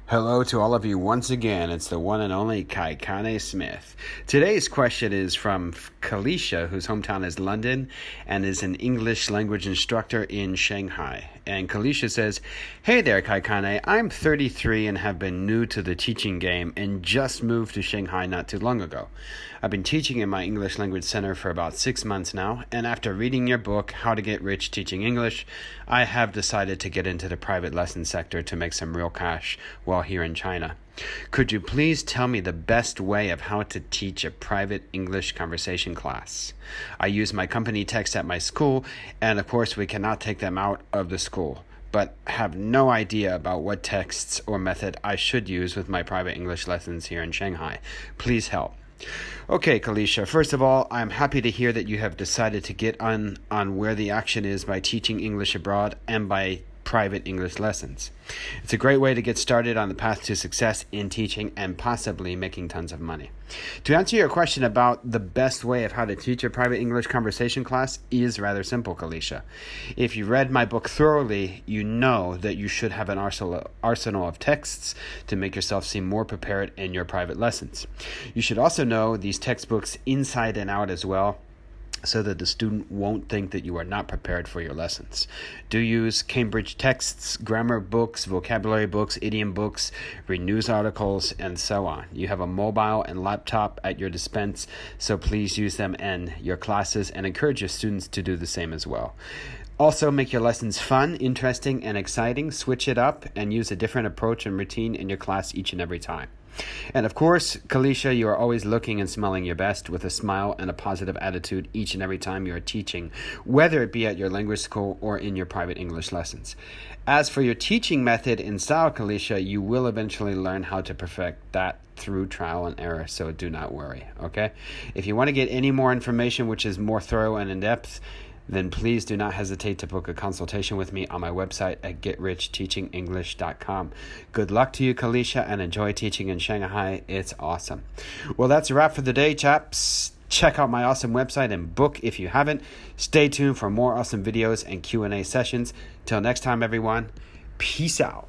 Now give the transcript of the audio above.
Hello to all of you once again. It's the one and only Kaikane Smith. Today's question is from Kalisha, whose hometown is London and is an English language instructor in Shanghai. And Kalisha says, "Hey there, Kaikane. I'm 33 and have been new to the teaching game and just moved to Shanghai not too long ago. I've been teaching in my English language center for about 6 months now, and after reading your book, How to Get Rich Teaching English, I have decided to get into the private lesson sector to make some real cash while here in China. Could you please tell me the best way of how to teach a private English conversation class? I use my company text at my school, and of course we cannot take them out of the school, but have no idea about what texts or method I should use with my private English lessons here in Shanghai. Please help." Okay, Kalisha, first of all, I'm happy to hear that you have decided to get on where the action is by teaching English abroad and by private English lessons. It's a great way to get started on the path to success in teaching and possibly making tons of money. To answer your question about the best way of how to teach a private English conversation class is rather simple, Kalisha. If you read my book thoroughly, you know that you should have an arsenal of texts to make yourself seem more prepared in your private lessons. You should also know these textbooks inside and out as well, so that the student won't think that you are not prepared for your lessons. Do use Cambridge texts, grammar books, vocabulary books, idiom books, read news articles, and so on. You have a mobile and laptop at your dispense, so please use them in your classes and encourage your students to do the same as well. Also, make your lessons fun, interesting, and exciting. Switch it up and use a different approach and routine in your class each and every time. And of course, Kalisha, you are always looking and smelling your best with a smile and a positive attitude each and every time you are teaching, whether it be at your language school or in your private English lessons. As for your teaching method and style, Kalisha, you will eventually learn how to perfect that through trial and error, so do not worry, okay? If you want to get any more information which is more thorough and in-depth, then please do not hesitate to book a consultation with me on my website at getrichtechingenglish.com. Good luck to you, Kalisha, and enjoy teaching in Shanghai. It's awesome. Well, that's a wrap for the day, chaps. Check out my awesome website and book if you haven't. Stay tuned for more awesome videos and Q&A sessions. Till next time, everyone. Peace out.